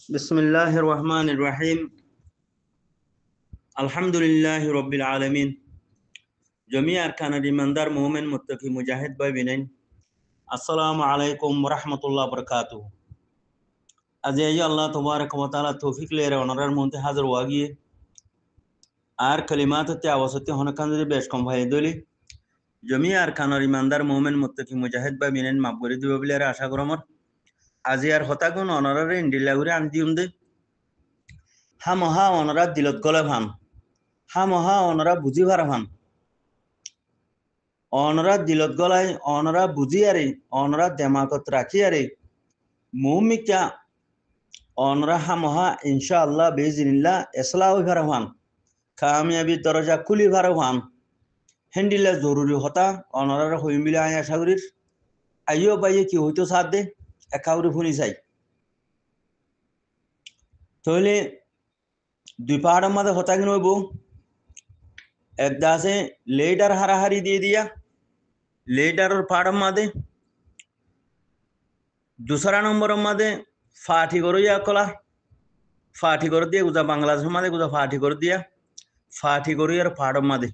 بسم الله الرحمن الرحيم الحمد لله رب العالمين جميع أركان الإيماندار مؤمن متقي مجاهد بابنين السلام عليكم ورحمة الله وبركاته أزياء الله تبارك وتعالى توفيق ليرا ونرى المنتهى حاضر واقعي كلمات التعوسطي هنا كان ذي بيشكم فاي دولي جميع أركان الإيماندار مؤمن متقي مجاهد بابنين مقبولي دي بابليرا عشا قرمر أزيار خطاقون ونرى إندي لغوري عن ديوم دي হামহা অনরা দিলত গলে ভান হামহা অনরা বুঝি ভার ভান অনরা দিলত গলাই অনরা বুঝি আরে অনরা দেমাকত রাখি আরে মুমিকা অনরা হামহা ইনশাআল্লাহ বিইজনিল্লাহ ইসলাহ ভার ভান কামিয়াবি দরজা খুলি ভার ভান হেন্ডিলা জরুরি হতা অনরা হইমিলা আয়া সাগরির আইও বাইয়ে কি হইতো সাথ দে একাউরি ফুনি চাই তাহলে দুই পাহাড়ের মাঝে হতা কি নইব একটা আছে লেডার হারাহারি দিয়ে দিয়া লেডারের পাহাড়ের মাঝে দুসরা নম্বরের মাঝে ফাটি করিয়া কলা ফাটি করে দিয়ে গুজা বাংলাদেশের মাঝে গুজা ফাটি করে দিয়া ফাটি করিয়ার পাহাড়ের মাঝে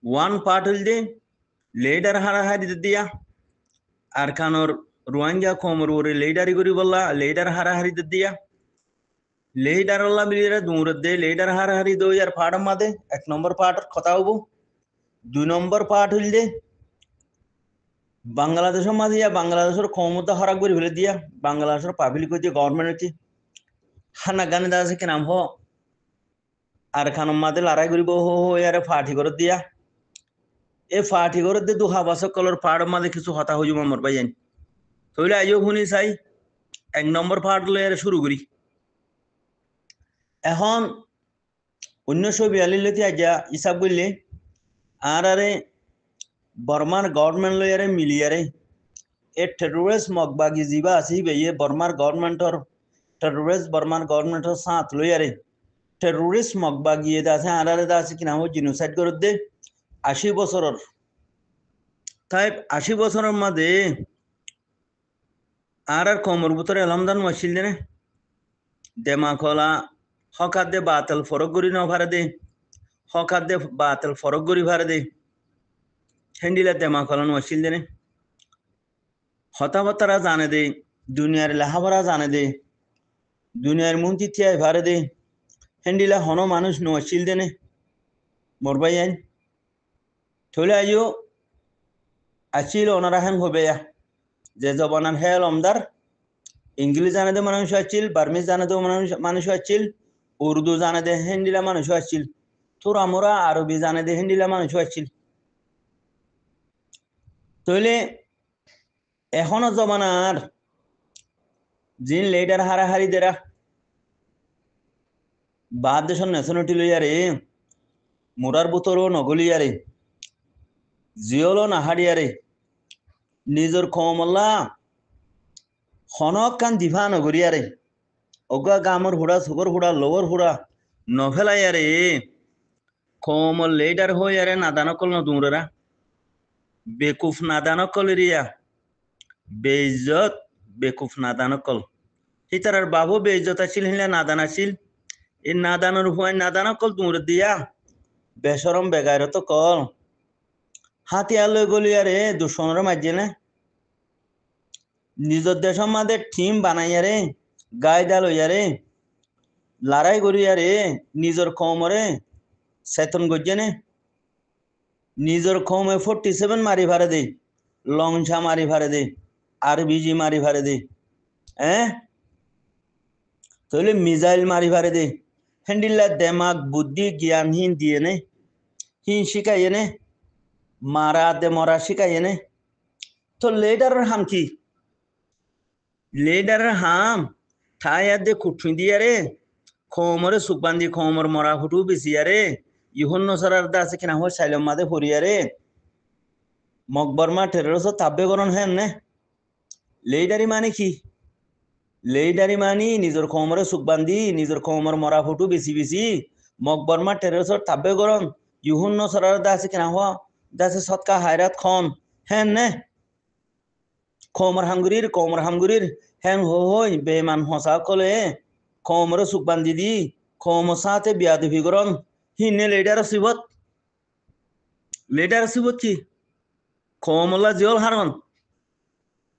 ওয়ান পার্ট হইল যে লেডার হারাহারি দিয়া আর খানোর রোহিঙ্গা কমর ওরে লেডারি করি বললা লেডার হারাহারি দিয়া লেডার আল্লাহ মিলিয়ে দূর দে লেডার হারাহারি দো ইয়ার পাহাড়ের মাঝে এক নম্বর পার্ট কথা হবো দুই নম্বর পার্ট হইল যে বাংলাদেশের মাঝে বাংলাদেশের ক্ষমতা হরাক করে ফেলে দিয়া বাংলাদেশের পাবলিক হচ্ছে গভর্নমেন্ট হচ্ছে হানা গানে দাসে কি নাম হ আর খানোর মাঝে লড়াই করিব হো হো ইয়ারে ফাটি করে দিয়া এ ফাটি করে দিয়ে দুহা বছর কলর পাহাড়ের মাঝে কিছু হতা হয়ে যাব আমার ভাইয়ান তাহলে আইও শুনি চাই এক নম্বর পার্ট লয়ে শুরু করি এখন 1942 আজ্ঞা হিসাব করলে আরে বর্মার গভর্নমেন্ট লয়ারে মিলিয়ারে এ টেরোরিস্ট মগবাগি জিবা আছে বেয়ে বর্মার গভর্নমেন্টর টেরোরিস্ট বর্মার গভর্নমেন্টর সাথ লয়ারে টেরোরিস্ট মগবাগি এটা আছে আরে আছে কিনা ও জিনোসাইড করে দে 80 বছরের তাই 80 বছরের মধ্যে আর কমর ভিতরে আলমদান মশিল দেনে দেমাকলা হকাদে বাতল ফরক গরি ন ভারে দে হকাদে বাতল ফরক গরি ভারে দে হেন্ডিলা দেমাকলান মশিল দেনে হতাবতারা জানে দে দুনিয়ার লেহাবরা জানে দে দুনিয়ার মন্ত্রী তিয়াই ভারে দে হেন্ডিলা হন মানুষ নশিল দেনে মরবাই আইন থলে আইও আসিল ওনারা হেন হবে যে জবানান হেল আমদার ইংলিশ জানে দে মানুষ আসছিল বার্মিজ জানে দে মানুষ আসছিল উর্দু জানে দে হিন্দিলা মানুষ আসছিল তোরা মোরা আরবি জানে দে হিন্দিলা মানুষ আসছিল তাহলে এখনো জমানার জিন লেডার হারাহারি দেরা বাদ দেশের ন্যাশনালিটি লইয়ারে মোরার বোতলও নগলিয়ারে জিওলো নাহারিয়ারে নিজের কমল্লা হনক কান দিভা নগরিয়ারে অগা গামর হুড়া সুগর হুড়া লোবর হুড়া নভেলাইয়ারে কমল লেডার হইয়ারে নাদানকল নদুমরা বেকুফ নাদানকল রিয়া বেইজ্জত বেকুফ নাদানকল হিতারার বাবু বেইজ্জত আছিল হিলা নাদান আছিল এই নাদানের হুয়াই নাদানকল দুমর দিয়া বেসরম বেগাইরত কল হাতিয়ার লই গলিয়ারে দুশ্মনের মাঝে না নিজের দেশের মাঝে টিম বানাইয়ারে গায়দা লইয়ারে লড়াই করিয়ারে নিজের কমরে সেতন গজ্জেনে নিজের কমে 47 মারি ভারে দে লংছা মারি ভারে দে আরবিজি মারি ভারে দে তাহলে মিজাইল মারি ভারে দে হ্যান্ডিল্লা দেমাগ বুদ্ধি জ্ঞানহীন দিয়ে নে হিন শিখাইয়ে নে মারা দে মরা শিখাইয়ে নে তো লেডারের হাম কি লেডারের হাম ঠায়া দে কুঠি দিয়ারে খমরে সুকবান্দি খমর মরা হুটু বেশিয়ারে ইহন নসরার দা আছে কিনা হয় সাইলম মাদে ফরিয়ারে মকবরমা টেরোরস তাব্বে করন হেন নে লেডারি মানে কি লেডারি মানি নিজের খমরে সুকবান্দি নিজের খমর মরা হুটু বেশি বেশি মকবরমা টেরোরস তাব্বে করন ইহন নসরার দা আছে কিনা হয় দাসে সৎকা হায়রাত খন হেন নে কমর হাঙ্গুরির হ্যাং হই বেমান হসা কলে কমরে সুকবান্দি দি কম সাথে বিয়াদবি করন হিনে লিডারশিপ কি কমলা জিয়ল হারন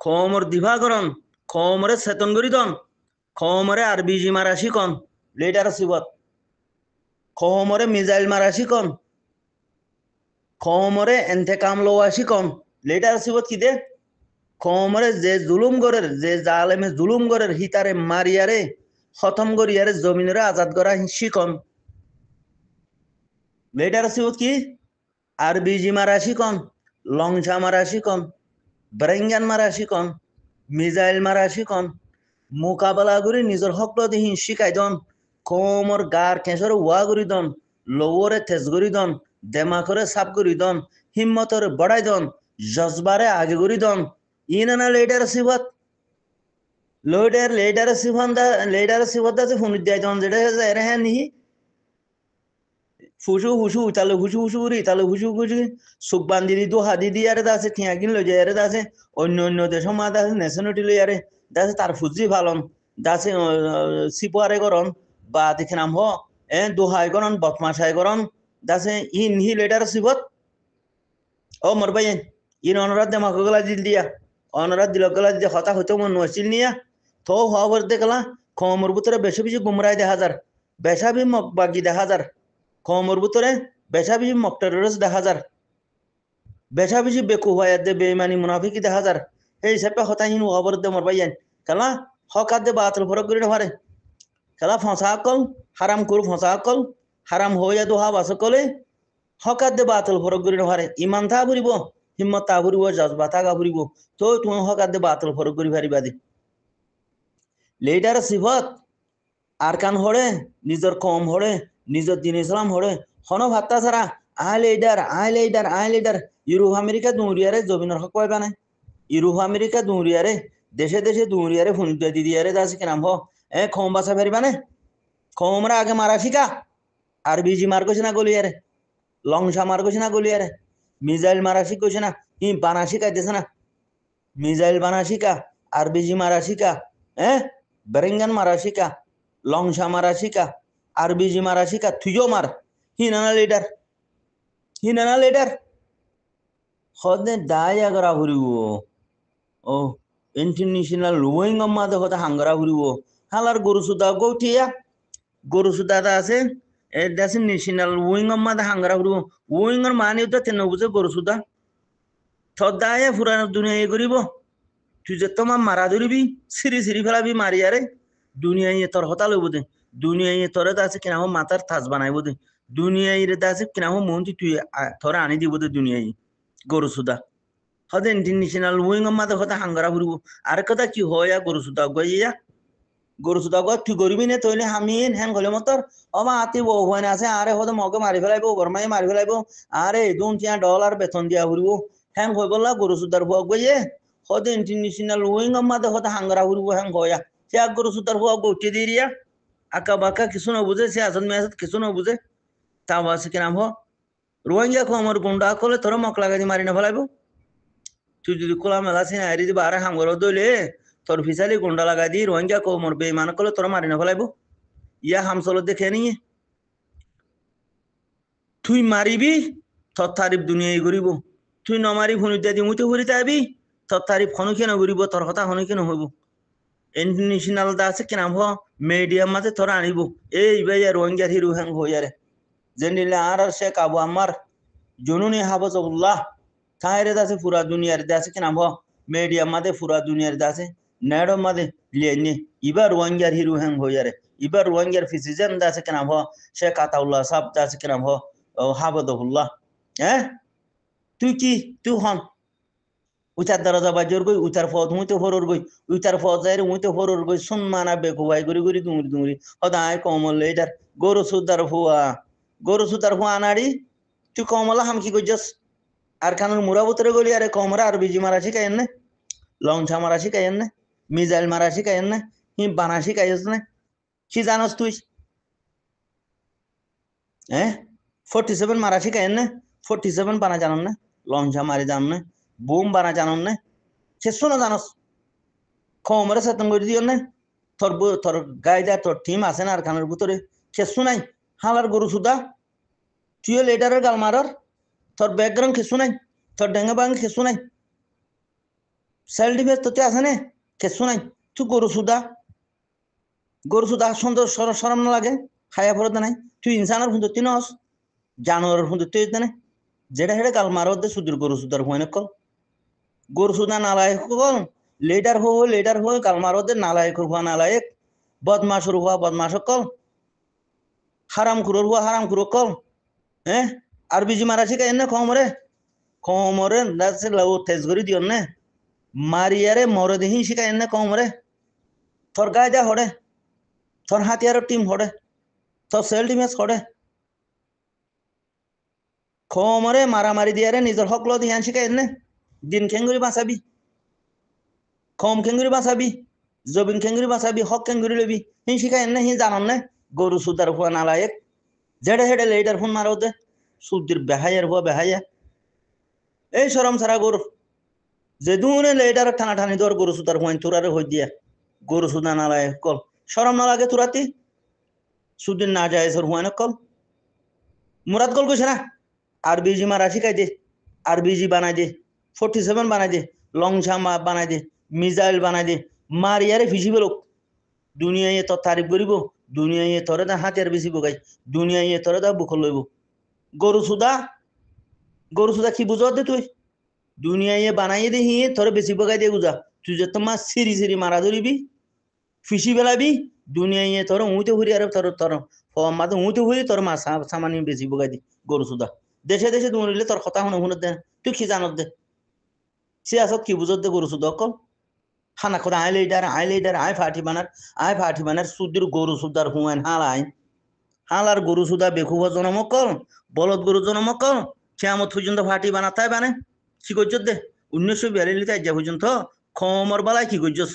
কমর দিভা করন কমরে চেতন করি দন কমরে আরবিজি মারা শিকন লিডারশিপত কমরে মিজাইল মারা শিকন কমরে এন্তেকাম লওয়া শিকন লিডারশিপত কি দে কমরে যে জুলুম গরের যে জালেমে জুলুম গরের হিতারে মারিয়ারে খতম করিয়ারে জমিনরে আজাদ করা শিকন লিডারশিপত কি আরবিজি মারা শিকন লংসা মারা শিকন ব্রেঙ্গান মারা শিকন মিজাইল মারা শিকন মোকাবেলা করে নিজের হকল দিহি শিকাই দন কমর গার কেঁচর ওয়া করি দন লৌরে তেজ করি দন দেমাকরে সাপ করি দন হিম্মতরে বড়াই দন জজবারে আগে করি দন ইনানা লিডারশিপত লিডারশিপত আছে ফুনুদ দিয়াই দন যেটা এরে হ্যাঁ নিহি ফুসু ফুসু ইতালে ফুসু ফুসু করি ইতালে ফুসু ফুসু সুখ বান্ধি দি দোহা দি দি আরে দাসে ঠিয়া কিন লই যায় আরে দাসে অন্য অন্য দেশের মা দাসে নেশনটি লই আরে দাসে তার ফুজি ভালন দাসে সিপারে করন বা দেখে নাম হ দোহাই করন বদমাশাই করন দাসে ইন হি লিডারশিপত ও মোর ভাই ইন অনরাত দেমাক গলা দিল দিয়া অনরাত দিল গলা দিয়া হতা হইতো মন নছিল নিয়া তো হওয়ার দেখলা কমর ভিতরে বেশি বেশি গুমরাই দেখা যার বেশাবি মকবাগি দেখা যার কমর ভিতরে বেশা বেশি মকটারস দেখা যার বেশা বেশি বেকু হওয়ার দে বেমানি মুনাফিকি দেখা যার এই হিসাবে হতাহীন হওয়ার দে মোর ভাই খেলা হকার দে বাতল ফরক করে হারে খেলা ফসা কল হারাম কর ফসা কল হারাম হইয়া দোহা বাস কলে হকার দে বাতল ফরক করে হারে ইমান থা ফুরিব হিম্মত তা ফুরিব জজবা থাকা ফুরিব তো তুমি হকার দে বাতল ফরক করে ফারিবা দি লিডারশিপত আর কান হরে নিজের কম হরে নিজের দিন ইসলাম হরে হন ভাত্তা ছাড়া আই লিডার ইউরোপ আমেরিকা দুরিয়ারে জমিনের হক পাইবা না ইউরোপ আমেরিকা দুরিয়ারে দেশে দেশে দুরিয়ারে ফুনিদ্যা দিদিয়ারে দাস কি নাম হ কম বাসা ফেরিবা না কমরা আগে মারা শিকা আর বিজি মার কইছে না গলিয়ারে লংসা মার কইছে না গলিয়ারে মিজাইল মারা শিখ কইছে না ই বানা শিখাইতেছে না মিজাইল বানা শিকা আর বিজি মারা শিকা বেরেঙ্গান মারা শিকা লংসা মারা শিকা আর বিজি মারা শিকা তুইও মার হিনানা লিডার হদে দায় আগরা ঘুরিব ও ইন্টারন্যাশনাল লুইং মাদে হতে হাঙ্গরা ঘুরিব হালার গরু সুদা গরু সুদা আছে আছে ন্যাশনাল উইং মাদে হাঙ্গরা ঘুরিব উইংর মানে তো তেন বুঝে গরু সুদা থদায় ফুরানো দুনিয়া করিব তুই যে তোমার মারা ধরিবি সিরি ফেলাবি মারিয়ারে দুনিয়ায় তোর হতা লইব দে দুনিয়ায় তোরে আছে কিনা মাথার থাজ বানাইব দে দুনিয়ায় আছে কিনা মন্ত্রী তুই তোরে আনি দিব দে দুনিয়ায় গরু সুদা হতে ইন্টারন্যাশনাল উইং মাদে হতে হাঙ্গরা ফুরিব আর কথা কি হয় গরু সুদা গো তুই গরিবি নে তৈলে আমি হ্যান গলে মতর অমা আতি বউ হয় না আছে আরে হতে মগে মারি ফেলাইব বরমাই মারি ফেলাইব আরে $2 বেতন দিয়া ফুরিব হ্যাং হয়ে বললা গরু সুদার হুয়া গইয়ে হতে ইন্টারন্যাশনাল উইং মাদে হতে হাঙ্গরা ফুরিব হ্যাং হয়া সে গরু সুদার হুয়া গৌটি দিয়ে আঁকা বাঁকা কিছু না বুঝে সে আসন মেয়াসত কিছু না বুঝে তা আছে কি নাম হ রোহিঙ্গা কো আমার গুন্ডা কলে তোর মক লাগাই মারি না ফেলাইব তুই যদি খোলা মেলা সিনা হারি দিবা আরে হাঙ্গর দইলে তোর ফিসালি গুন্ডা লাগাই দি রোহিঙ্গা কো মোর বেইমান কলে তোর মারি না ফেলাইব ইয়া হামসল দেখে নিয়ে তুই মারিবি তোর তারিফ দুনিয়ায় ঘুরিব তুই নমারি ফুনুদ্যা দি মুইতে ঘুরিতে আবি তোর তারিফ হনু কেন ঘুরিব তোর কথা হনু কেন হইব ইন্টারন্যাশনাল দা আছে কিনা হ মিডিয়াম মাঝে তোরা আনিব এই ভাইয়া রোহিঙ্গার হিরো হ্যাং হইয়ারে জেনিলে আর শেখ আবু আম্মার জুনুনি হাফিজাহুল্লাহ তাইরে দাসে পুরা দুনিয়ার দাসে কিনা হ মিডিয়াম মাঝে পুরা দুনিয়ার দাসে নেড়ো মাঝে লিয়ে ইবার রোহিঙ্গার হিরো হ্যাং হইয়ারে ইবার রোহিঙ্গার ফিসিজেন দাসে কিনা হ শেখ আতাউল্লাহ সাহেব দাসে কিনা হ হাফিজাহুল্লাহ তুই হন উচার দরজা বাজর গই উচার ফদ মুইতে ফরর গই উচার ফদ যাইরে মুইতে ফরর গই সুন মানা বেকুবাই গুরি দুমুরি হদায় কমল এটার গরু সুদার হুয়া আনাড়ি তুই কমলা হাম কি কইছস আর খানুর মুরা বুতরে গলি আরে কমরা আর বিজি মারা শিখাইন না লংছা মারা শিখাইন না মিজাইল মারা শিখাইন না হি বানা শিখাইস না কি জানস তুই 47 মারা শিখাইন না 47 বানা জানন না লংছা মারি জানন না বোম বানা জানন না সে শোনো জানস খমরে সেতন করে দিও না তোর গাইদা তোর টিম আছে না আর কানের ভিতরে খেসু নাই হালার গরু সুদা তুইও লিডারের গাল মারার তোর ব্যাকগ্রাউন্ড খেসু নাই তোর ডেঙ্গে বাং খেসু নাই সেলফ ডিফেন্স তোতে আছে না খেসু নাই তুই গরু সুদা সুন্দর সরম না লাগে খায়া পড়তে নাই তুই ইনসানের হুন্দুতি নস জানোয়ারের হুন্দুতি হইতে না যেটা হেডে গাল মারো দে সুদূর গরু সুদার হুয়ানে কল গরু সুদা নালায়ক কল লিডার হো গাল মারো দে নালায়ক হুয়া নালায়ক বদমাসর হুয়া বদমাস কল হারাম খুরোর হুয়া হারাম খুরো কল হ্যাঁ আর বিজি মারা শিখাই না খমরে লাউ তেজ করে দিও না মারিয়ারে মরে দেহি শিখাই না খমরে তোর গায়ে যা হড়ে তোর হাতিয়ারের টিম হড়ে তোর সেল ডিফেন্স হড়ে খমরে মারামারি দিয়ারে নিজের হক লো দিয়ান শিখাই না দিন খেঙ্গুরি বাঁচাবি খম খেঙ্গুরি বাঁচাবি জবিন খেঙ্গুরি বাঁচাবি হক খেঙ্গুরি লবি হিন শিখাই না হি জানান না গরু সুদার হুয়া নালায়ক যেটা হেডে লেডার ফোন মারো দে সুদির বেহাইয়ের হুয়া বেহাইয়া এই সরম সারা গরু যে দুনে লেডার টানাটানি দর গরু সুদার হুয়াইন তোরারে হই দিয়া গরু সুদা নালায়ক কল সরম না লাগে তোরাতি সুদিন না যায় সর হুয়ান কল মুরাদ কল কইছে না আর বিজি মারা শিখাই দে আর বিজি বানাই দে 47 বানাই দে লং শাম বানাই দে মিসাইল বানাই দে মারিয়ারে ফিসি বেলোক দুনিয়ায় তোর তারিফ করিব দুনিয়ায় তোরে দা হাতিয়ার বেশি বগাই দুনিয়ায় তোরে দা বুকল লইব গরু সুদা কি বুঝ দে তুই দুনিয়ায় বানাইয়ে দে হিয়ে তোরে বেশি বগাই দিয়ে বুঝা তুই যে তোমার সিরি মারা ধরিবি ফিসি বেলাবি দুনিয়ায় তোর উঁতে হুরি আর তোর মাথা উঁতে হুরি তোর মা সামানি বেশি বগাই দি গরু সুদা দেশে দৌড়িলে তোর কথা শুনে দে তুই কি জানত দে সে আসত কি বুঝত দে গরু সুদা অকল খানা করে আই লিডার আই ফাটি বানার সুদির গরু সুদার হুয়ান হালার গরু সুদা বেকুব জনমকল বলদ গরু জনমকল কেমত পর্যন্ত ফাটি বানা তাই বানে কি করছ দে 1942 যা পর্যন্ত খমর বেলায় কি করছস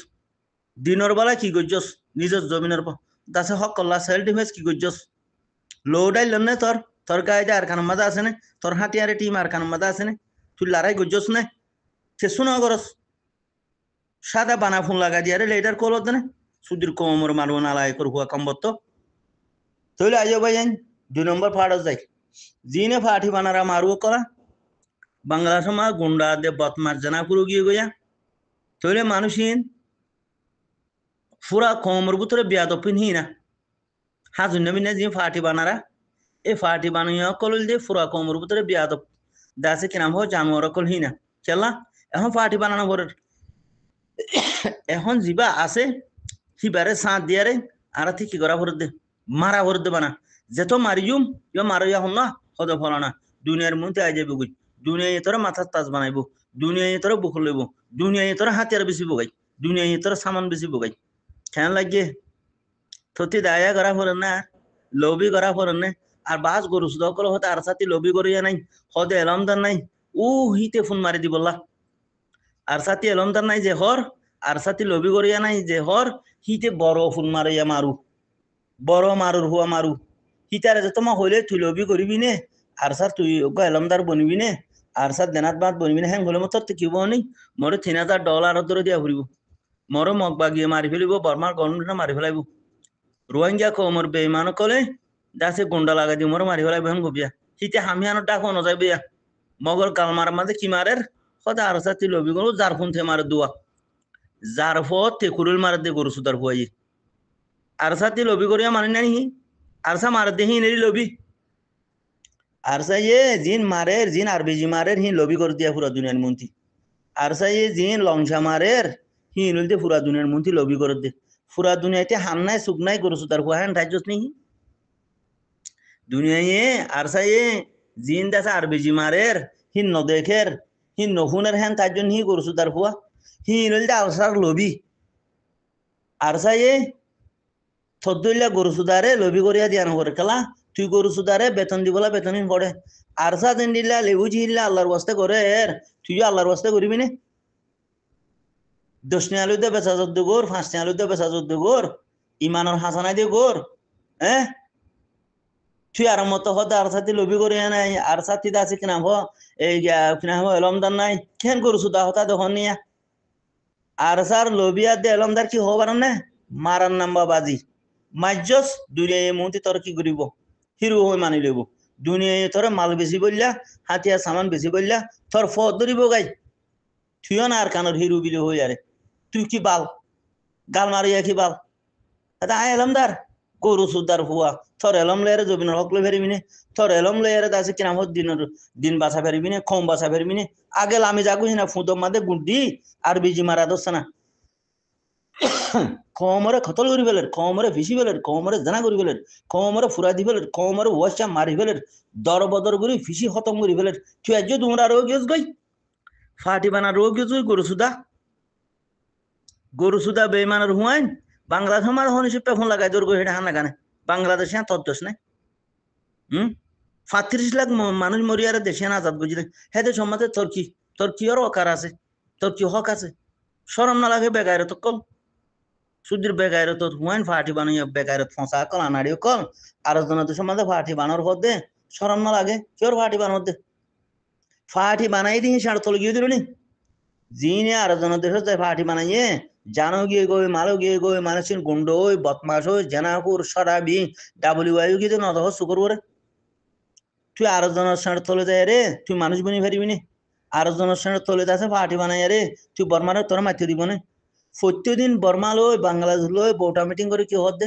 দিনের বেলায় কি করছস নিজের জমিনের দাসে হক কল্লা সেলফ ডিফেন্স কি করছস লোডাই লন্নে তোর গায়ে আর কান মাদা আছে না তোর হাতিয়ারে টিম আর কান মাদা আছে না তুই লড়াই করছস না সে শুনো করস সাদা বানা ফোন লাগা দিয়ারে লেটার কল হতে না সুদীর কমর মারবো নালায় কর হুয়া কম্বত তৈলে আইও ভাই 2 নম্বর ফাড়স যাই জিনে ফাটি বানারা মারবো করা বাংলা সমা গুন্ডা দে বদমার জানা পুরো গিয়ে গইয়া তৈলে মানুষিন পুরা কমর ভিতরে বিয়াদপিন হি না হাজুন নবীনে যে ফাটি বানারা এই ফাটি বানিয়ে কল দিয়ে পুরা কমর ভিতরে বিয়াদপ দাসে কিনাম হো জানোয়ার কল হি না চলা এখন ফাটি বানানো করে এখন জিবা আছে সিবারে সাঁত দিয়ারে আর কি করা ভর দে মারা ভর দে বানা যেত মারিজুম মারিয়া হন না হদ ফলানা দুনিয়ার মধ্যে আই যাবে বুঝ দুনিয়ায় তোরা মাথার তাজ বানাইবো দুনিয়ায় তোরা বুক লইব দুনিয়ায় তোরা হাতিয়ার বেশি বগাই দুনিয়ায় তোরা সামান বেশি বগাই খেয়াল লাগিয়ে থতি দায়া করা ফরেন না লবি করা ফরেন না আর বাস গরু সুদ কল হতে আর সাথে লবি করিয়া নাই হদে এলমদার নাই ও হিতে ফোন মারি দি বললা আর সাথে এলমদার নাই যে হর আর সাথে লবি করিয়া নাই যে হর হিতে বড় ফোন মারিয়া মারু বড় মারুর হুয়া মারু হিতারে যে তোমার হইলে তুই লবি করবি নে আর স্যার তুই এলমদার বনিবি নে আর স্যার দেনাত বাদ বনিবি নে হ্যাঁ হলে মতো কি বনি মোরে $3000 ধরে দিয়া ফুরিব মোর মগ বাগিয়ে মারি ফেলিব বর্মার গভর্নমেন্ট মারি ফেলাইব রোহিঙ্গা কমর বেইমান কলে দাসে গুন্ডা লাগা দি মোর মারি ফেলাইব হেন গবিয়া হিতে হামিয়ানো ডাকো ন যাইবে মগর কালমার মাঝে কি মারের কথা আর সাথে লবি করো যার ফোন থে মারে দুয়া যার ফত তে কুরুল মার দে গরু সুদার হুয়াই আর সাথে লবি করিয়া মানি নাই আর সা মার দে হি নেরি লবি আর সা ইয়ে জিন মারের জিন আর বিজি মারের হি লবি করে দিয়া পুরা দুনিয়ার মন্ত্রী আর সা ইয়ে জিন লংসা মারের হি নলতে পুরা দুনিয়ার মন্ত্রী লবি করে দে পুরা দুনিয়াতে হামনায় সুকনায় গরু সুদার হুয়া হেন রাজ্যস নেই দুনিয়ায় আর সা ইয়ে জিন দাসা আর বিজি মারের হি নদেখের হি নহুনের হেন তার জন্য হি গরু সুদার হুয়া হি নলতে আলসার লবি আর সা ইয়ে থদ্দইলা গরু সুদারে লবি করিয়া দিয়া নগরে খেলা তুই গরু সুদারে বেতন দিবলা বেতনহীন পড়ে আর সা দিন দিলা লেবু ঝিল্লা আল্লাহর বস্তে করে তুই আল্লাহর বস্তে করবি নে 10 আলু দে বেচা যদ্দ গোর 5 আলু দে বেচা যদ্দ গোর ইমানের হাসানা দিয়ে গোর হ্যাঁ তুই আর মতো হতে আর সাথে লবি করিয়া নাই আর সাথে আছে কিনা হ এই কিনা হ এলমদার নাই কেন গরু সুদা হতা দহন নিয়া আর স্যার লোবিয়া দে এলমদার কি হবার না মারার নাম্বা বাজি মাজ্জস দুনিয়ায় মন্ত্রী তোর কি করিব হিরো হয়ে মানি লইব দুনিয়ায় তোর মাল বেশি বললা হাতিয়ার সামান বেশি বললা তোর ফদ ধরিব গাই তুইও না আর কানোর হিরো বিলে হই আরে তুই কি বাল গাল মারিয়া কি বাল এটা আয় এলমদার গরু সুদার হুয়া তোর এলম লেয়ারে জবিনের হক লই ফেরিবি নে তোর এলম লেয়ারে দাসে কিনাম দিন বাঁচা ফেরিবি নে কম বাঁচা ফেরিবি নে আগে আমি যাগুছি না ফুদম মাদে গুড্ডি আর বিজি মারা দোস না কমরে খতল করি ফেলের কমরে ভিসি ফেলের কমরে জানা করি ফেলের কমরে ফুরা দি ফেলের কমরে ওয়াশা মারি ফেলের দর বদর করি ফিসি খতম করি ফেলের তুই আজ তোমরা রোগ গেছ গই ফাটি বানা রোগ গেছ গরু সুদা বেইমানের হুয়াইন বাংলাদেশ আমার হনিসে পেফোন লাগাই দৌড় হেঁটে হানা গানে বাংলাদেশে তদ্দোষ নাই 35 লাখ মানুষ মরিয়ারে দেশে না আজাদ বুঝলে হেদে সমাজে তোর কি অকার আছে তোর কি হক আছে শরম না লাগে বেগাইরে তো কল সুদির বেগাইরে তো হুয়াইন ফাটি বানাইয়া বেগাইরে ফসা কল আনাড়িও কল আর জন সমাজে ফাটি বানোর হদ দে শরম না লাগে কিওর ফাটি বানোর দে ফাটি বানাই দিয়ে সাড়ে তলে গিয়ে দিল নি জিনে আর জন দেশ ফাটি বানাইয়ে জানো গিয়ে গই মালো গিয়ে গই মানুষের গুন্ড ওই বদমাস ওই জেনাকুর সরাবি ডাব্লিউআইউ গিয়ে নদহ শুকর করে তুই আরো জনের সাথে তলে যায় রে তুই মানুষ বনি পারিবি নি আরো জনের সাথে তলে আছে পার্টি বানাই রে তুই বর্মারে তোর মাতি দিব না প্রত্যেকদিন বর্মা লই বাংলাদেশ লই বউটা মিটিং করে কি হদ দে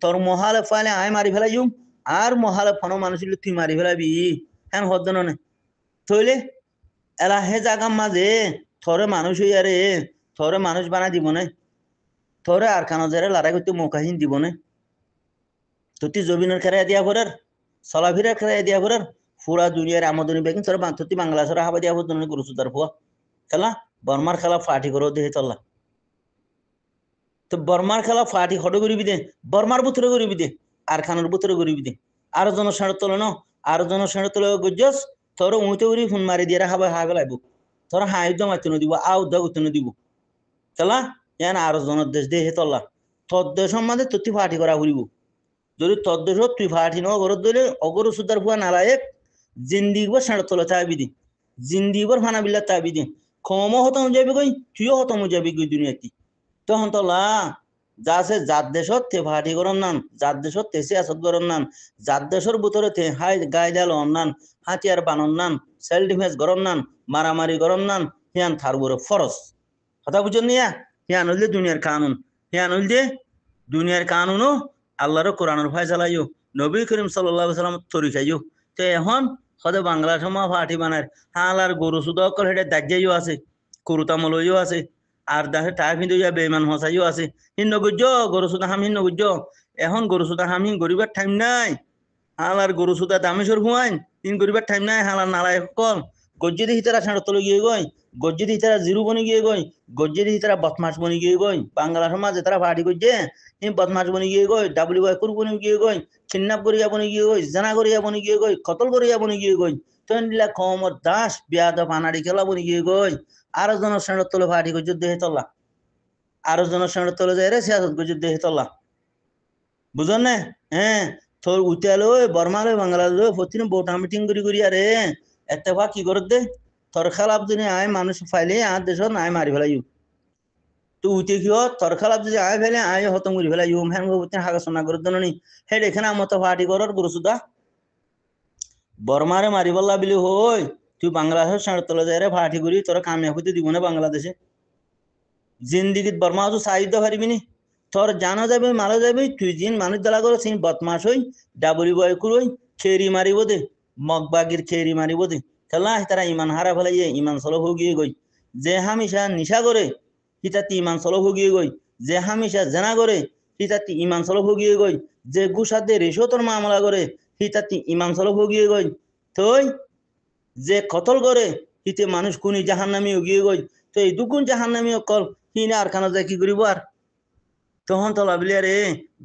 তোর মহালে ফাইলে আয় মারি ফেলাই যুম আর মহালে ফনো মানুষ তুই মারি ফেলাবি হ্যাঁ হদ নে তৈলে এলা হে জাগাম মাঝে থরে মানুষ হইয়া রে থরে মানুষ বানা দিব না থরে আর কানো যারে লড়াই করতে মৌকাহীন দিব না তো তুই জবিনের খেরাই দিয়া করার চলাফিরা খেরাই দিয়া করার পুরা দুনিয়ার আমদানি বেগিন তোর তুই বাংলাদেশের হাবা দিয়া বদন করু তার ফুয়া খেলা বর্মার খেলা ফাটি করো দেহে তল্লা তো বর্মার খেলা ফাটি হটো করিবি দে বর্মার বুতরে করিবি দে আর খানোর বুতরে করিবি দে আরো জন সাড়ে তোলে ন আরো জন সাড়ে তোলে গজ্জস তোর উঁতে উড়ি ফোন মারি দিয়ে হাবা হাবে লাগব তোর হাই জমাইতে দিব আউ দগুতে দিব খেলা ইয়ান আরো জনের দেশ দেহে তল্লা তোর দেশ সম্বন্ধে তুই ফাটি করা ঘুরিব যদি তোর দেশত তুই ফাটি ন ঘরত দিলে অগর সুদার ফুয়া নালায়েক জিন্দিগর সাড়ে তোলে চাবি দি জিন্দিগর ফানা বিল্লা চাবি দি কমও হতম যাবি কই তুইও হতম যাবি কই দুনিয়াতে তখন তোলা যাছে জাত দেশত তে ফাটি গরম নান জাত দেশত তে সিয়াসত গরম নান জাত দেশের ভিতরে তে হাই গাই দেল নান হাতিয়ার বানন নান সেলফ ডিফেন্স গরম নান মারামারি গরম নান হিয়ান থারবরে ফরস কথা বুঝুন নিয়া হিয়ান হইলে দুনিয়ার কানুন হিয়ান হইলে দুনিয়ার কানুনও আল্লাহর কোরআনের ফয়সালাইও নবী করিম সাল্লাল্লাহু আলাইহি সাল্লাম তরিকাইও তো এখন সদে বাংলা সমা ফাটি বানায় হালার গরু সুদ অকল হেঁটে দাজ্জাইও আছে কুরুতামলইও আছে আর দাহে টাই ফিন্দু যা বেমান হসাইও আছে হিন্ন গুজ্জ গরু সুদা হাম হিন্ন গুজ্জ এখন গরু সুদা হাম হিন গরিবার টাইম নাই হালার গরু সুদা দামেশ্বর হুয়াইন হিন গরিবার টাইম নাই হালার নালায় কল গজ্জি দেখি তারা সাঁড় তলে গিয়ে গই গজ্জি দেখি তারা জিরু বনি গিয়ে গই গজ্জি দেখি তারা বদমাস বনি গিয়ে গই বাংলা সমাজে তারা ফাটি করছে বদমাস বনি গিয়ে গই ডাব্লিউআই কুর বনি গিয়ে গই কিডন্যাপ করিয়া বনি গিয়ে গই জানা করিয়া বনি গিয়ে গই কতল করিয়া বনি গিয়ে গই তৈলা কমর দাস বিয়াদ পানাড়ি খেলা বনি গিয়ে গই আরো জনের সাঁড় তলে ফাটি করছে দেহে তল্লা আরো জনের সাঁড় তলে যায় রে সিয়াসত করছে দেহে তল্লা বুঝল না হ্যাঁ তোর উঠালো বর্মালো বাংলাদেশ প্রতিদিন বোটা মিটিং করি আরে এত্তেফা কি করত দে তোর খালাপ যদি আয় মানুষ ফাইলে আর দেশত আয় মারি ফেলাই তো উঠে কি তোর খালাপ যদি আয় ফেলে আয় হতম করি ফেলাই হ্যান হাগা সোনা করে নি হেড এখানে আমার তো ফাটি করার গুরু সুদা বর্মারে মারি বললা বিলি হই তুই বাংলাদেশের সাড়ে তলে যায় রে ফাটি করি তোর কামিয়াব হইতে দিব না বাংলাদেশে জিন্দিগিত বর্মা তো সাহিত্য পারিবি নি তোর জানা যাবে মারা যাবে তুই জিন মানুষ দলা করো সেই বদমাস হই ডাবলি বয় করই খেরি মারিব দে মগবাগির খেরি মারিব দে খেলা তারা ইমান হারা ফেলাইয়ে ইমান সলভ গিয়ে গই যে হামিশা নিশা করে হিতাতি ইমান সলভ গিয়ে গই যে হামিশা জেনা করে হিতাতি ইমান সলভ গিয়ে গই যে গুসাদে রেশতর মামলা করে হিতাতি ইমান সলভ গিয়ে গই তুই যে কতল করে হিতে মানুষ কোনি জাহান্নামিও গিয়ে গই তো এই দুগুণ জাহান্নামিও কল হিনা আর কানা যায় কি করিব আর তখন তো লাভলি রে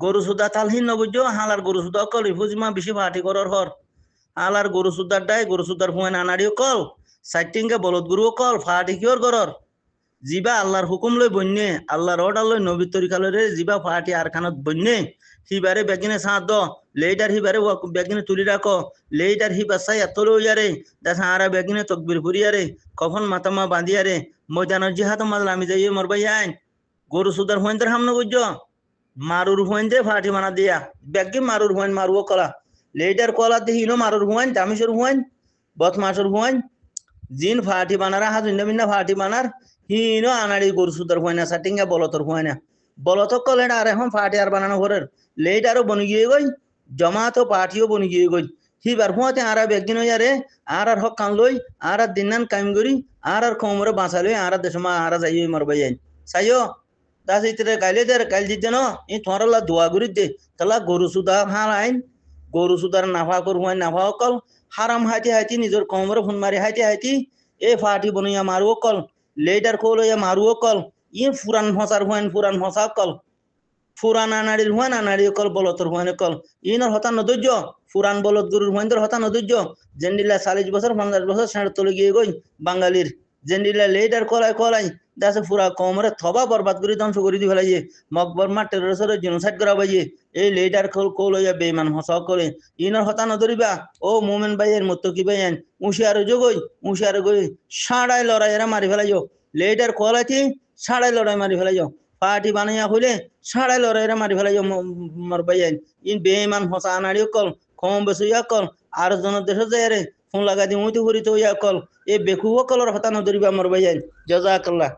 গরু সুদা তালহীন নবুজ হালার গরু সুদা কল রিফুজিমা বেশি ফাটি করার হর হালার গরু সুদার ডাই গরু সুদার ফুয়ান আনাড়িও কল সাইটিংকে বলদ গুরুও কল ফাটি কিওর গরর জিবা আল্লাহর হুকুম লই বন্যে আল্লাহর অর্ডার লই নবী তরিকা লই জিবা ফাটি আর খানত বন্যে হিবারে বেগিনে সাঁত দ লেইটার হিবারে বেগিনে তুলি রাখো লেইটার হি বাসাই এতলো ইয়ারে দেখা আরা বেগিনে তকবির ফুরিয়ারে কখন মাতামা বাঁধিয়ারে ময়দানের জিহাদ মাদল আমি যাই মরবাই আইন গরু সুদার হইন্দের হামনা বুঝছ মারুর হইন্দে ফাটি মানা দিয়া বেগি মারুর হইন মারুও কলা লেইটার কলা দিয়ে হিনো মারুর হইন দামিসর হইন বদমাসর হইন জিন ফাটি বানারা হাজুন্না মিন্না ফাটি বানার হিনো আনাড়ি গরু সুদার হইনা সাটিঙ্গা বলতর হইনা বলত কলে আর এখন ফাটি আর বানানো ঘরের লেইটারও বনি গিয়ে গই জমাতো পার্টিও বনি গিয়ে গই হিবার হুঁতে আর একদিন ইয়ারে আর হক কান লই আর দিনান কাম করি আর কমরে বাঁচা লই আর দেশমা আর যাই মরবাই যাই চাইও দাস ইতরে গাইলে দে গাইল দিতে ন ই থরলা দোয়া করি দে তালা গরু সুদা হাল আইন গরু সুদার নাফা করু নাফা অকল হারাম হাইতি হাইতি নিজের কমরে ফোন মারি হাইতি হাইতি এ ফাটি বনিয়া মারু অকল লেইটার কলইয়া মারু অকল ই ফুরান ফসার হুয়ান ফুরান ফসা অকল ফুরান আনাড়ির হুয়ান আনাড়ি অকল বলতর হুয়ান অকল ইনর হতা নদৈর্য ফুরান বলত গরুর হুয়ানদের হতা নদৈর্য জেন্ডিলা 40 বছর 50 বছর ষাঁড় তলে গিয়ে গই বাঙালির জেন্ডিলা লেইটার কলাই কলাই দাসে ফুরা কমরে থবা বরবাদ করে ধ্বংস করে দি ফেলাইয়ে মকবরমা টেরোরিস্টরে জেনোসাইড করা বাইয়ে এই লেইটার কলইয়া বেমান হসা করে ইনর হতা নদরিবা ও মোমেন ভাইয়ের মতো কি ভাইয়েন উশিয়ারে যোগই উশিয়ারে গই সাড়াই লড়াই এরা মারি ফেলাইও লেইটার কলাইতি সাড়াই লড়াই মারি ফেলাইও পার্টি বানাইয়া হইলে সাড়াই লড়াই এরা মারি ফেলাইও মর ভাইয়েন ইন বেমান হসা আনাড়ি কল কম বেশি কল আর জনের দেশে যায় রে ফোন লাগা দি মুইতে করি তো ইয়া কল এ বেকুও কলর হতা নদরিবা মর ভাইয়েন জাযাকাল্লাহ